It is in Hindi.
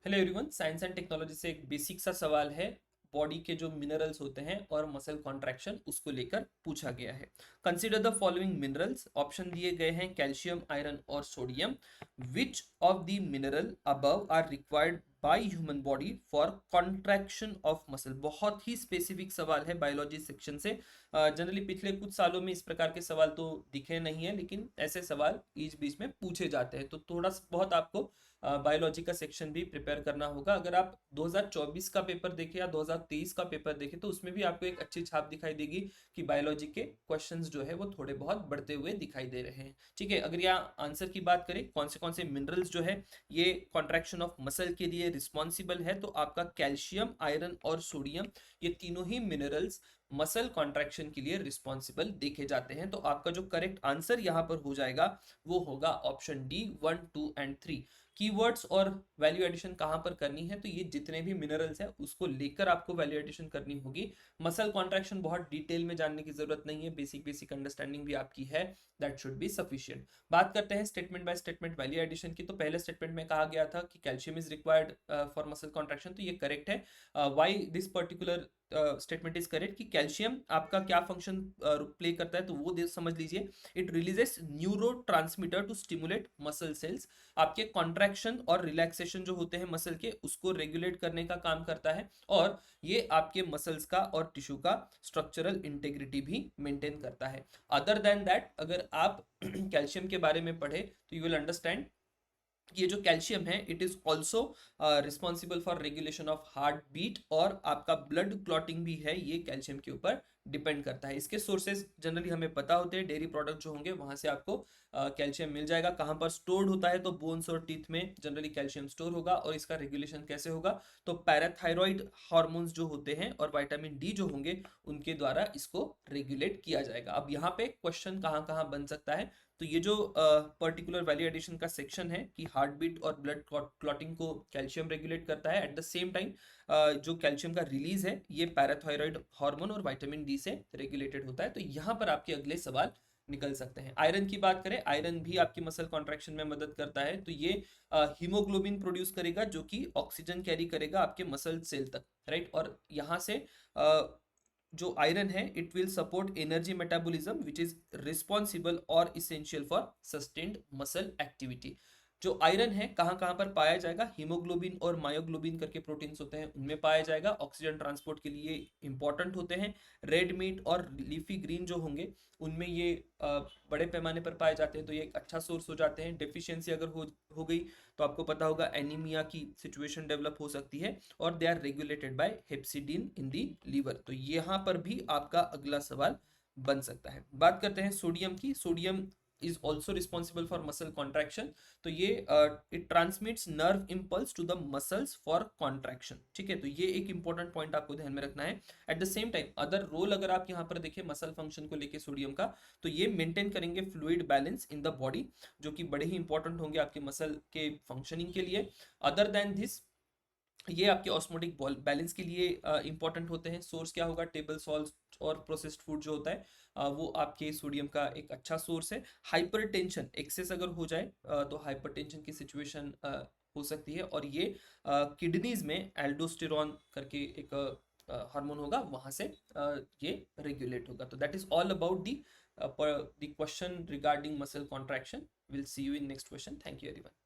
Hello everyone, science and technology से एक बेसिक सा सवाल है। बॉडी के जो मिनरल्स होते हैं और मसल कॉन्ट्रैक्शन उसको लेकर पूछा गया है। Consider the following minerals. Option दिए गए हैं कैल्शियम, आयरन और sodium. Which of the mineral above are required by human body for contraction of muscle. बहुत ही स्पेसिफिक सवाल है बायोलॉजी सेक्शन से। जनरली पिछले कुछ सालों में इस प्रकार के सवाल तो दिखे नहीं है, लेकिन ऐसे सवाल बीच बीच में पूछे जाते हैं, तो थोड़ा बहुत आपको बायोलॉजी का सेक्शन भी प्रिपेयर करना होगा। अगर आप 2024 का पेपर देखें या 2023 का पेपर देखें तो उसमें भी आपको एक अच्छी छाप दिखाई देगी कि बायोलॉजी के क्वेश्चंस जो है वो थोड़े बहुत बढ़ते हुए दिखाई दे रहे हैं। ठीक है, अगर यहाँ आंसर की बात करें कौन से मिनरल्स जो है ये कॉन्ट्रैक्शन ऑफ मसल के लिए रिस्पॉन्सिबल है, तो आपका कैल्शियम, आयरन और सोडियम, ये तीनों ही मिनरल्स मसल कॉन्ट्रैक्शन के लिए रिस्पॉन्सिबल देखे जाते हैं। तो आपका जो करेक्ट आंसर यहाँ पर हो जाएगा वो होगा ऑप्शन डी, 1, 2 एंड 3। कीवर्ड्स और वैल्यू एडिशन कहां पर करनी है, तो ये जितने भी मिनरल्स हैं उसको लेकर आपको वैल्यू एडिशन करनी होगी। मसल कॉन्ट्रैक्शन बहुत डिटेल में जानने की जरूरत नहीं है, बेसिक बेसिक अंडरस्टैंडिंग भी आपकी है, दैट शुड बी सफिशिएंट। बात करते हैं statement by statement value addition की। तो पहले स्टेटमेंट में कहा गया था कि calcium is required for muscle contraction, तो ये करेक्ट है। Why this particular statement is correct कि कैल्शियम आपका क्या फंक्शन प्ले करता है, तो वो समझ लीजिए। It releases neurotransmitter to stimulate muscle cells. आपके कॉन्ट्रैक्शन और रिलैक्सेशन जो होते हैं मसल के, उसको रेगुलेट करने का काम करता है, और ये आपके मसल्स का और टिश्यू का स्ट्रक्चरल इंटेग्रिटी भी मेंटेन करता है। अदर देन दैट, अगर आप कैल्शियम के बारे में पढ़े तो यू विल अंडरस्टैंड ये जो कैल्शियम है it is also responsible for regulation of heartbeat, और आपका ब्लड क्लॉटिंग भी है ये कैल्शियम के ऊपर डिपेंड करता है। इसके सोर्सेज जनरली हमें पता होते हैं, डेयरी प्रोडक्ट जो होंगे वहां से आपको कैल्शियम मिल जाएगा। कहाँ पर स्टोर्ड होता है, तो बोन्स और टीथ में जनरली कैल्शियम स्टोर होगा। और इसका रेगुलेशन कैसे होगा, तो पैराथायरॉइड हार्मोन्स जो होते हैं और विटामिन डी जो होंगे उनके द्वारा इसको रेगुलेट किया जाएगा। अब यहाँ पे क्वेश्चन कहाँ कहाँ बन सकता है, तो ये जो पर्टिकुलर वैल्यू एडिशन का सेक्शन है कि हार्ट बीट और ब्लड क्लॉटिंग को कैल्शियम रेगुलेट करता है, एट द सेम टाइम जो कैल्शियम का रिलीज है ये पैराथायरॉइड हार्मोन और विटामिन डी से रेगुलेटेड होता है। तो यहाँ पर आपके अगले सवाल निकल सकते हैं। आयरन की बात करें, आयरन भी आपकी मसल कॉन्ट्रैक्शन में मदद करता है। तो ये हीमोग्लोबिन प्रोड्यूस करेगा जो कि ऑक्सीजन कैरी करेगा आपके मसल सेल तक, राइट। और यहाँ से जो आयरन है it will support energy metabolism which is responsible और essential for sustained muscle activity. जो आयरन है कहाँ कहाँ पर पाया जाएगा, हीमोग्लोबिन और मायोग्लोबिन करके प्रोटीन्स होते हैं उनमें पाया जाएगा, ऑक्सीजन ट्रांसपोर्ट के लिए इंपॉर्टेंट होते हैं। रेड मीट और लीफी ग्रीन जो होंगे उनमें ये बड़े पैमाने पर पाए जाते हैं, तो ये एक अच्छा सोर्स हो जाते हैं। डेफिशिएंसी अगर हो गई तो आपको पता होगा एनीमिया की सिचुएशन डेवलप हो सकती है, और they are regulated by hepcidin in the liver. तो यहाँ पर भी आपका अगला सवाल बन सकता है। बात करते हैं सोडियम की। Sodium is also responsible for muscle contraction. तो ये it transmits nerve impulse to the muscles for contraction. ठीक है, तो ये एक इंपॉर्टेंट पॉइंट आपको ध्यान में रखना है। At the same time other role अगर आप यहाँ पर देखें मसल फंक्शन को लेके सोडियम का, तो ये मेंटेन करेंगे fluid balance in the body, जो कि बड़े ही इंपॉर्टेंट होंगे आपके मसल के फंक्शनिंग के लिए। अदर देन दिस, ये आपके ऑस्मोटिक बैलेंस के लिए इंपॉर्टेंट होते हैं। सोर्स क्या होगा, टेबल सॉल्ट और प्रोसेस्ड फूड जो होता है वो आपके सोडियम का एक अच्छा सोर्स है। हाइपरटेंशन एक्सेस अगर हो जाए तो हाइपरटेंशन की सिचुएशन हो सकती है, और ये किडनीज में एल्डोस्टेरॉन करके एक हार्मोन होगा, वहां से ये रेगुलेट होगा। तो that is all about the question regarding muscle contraction. Will see you in next question. Thank you everyone.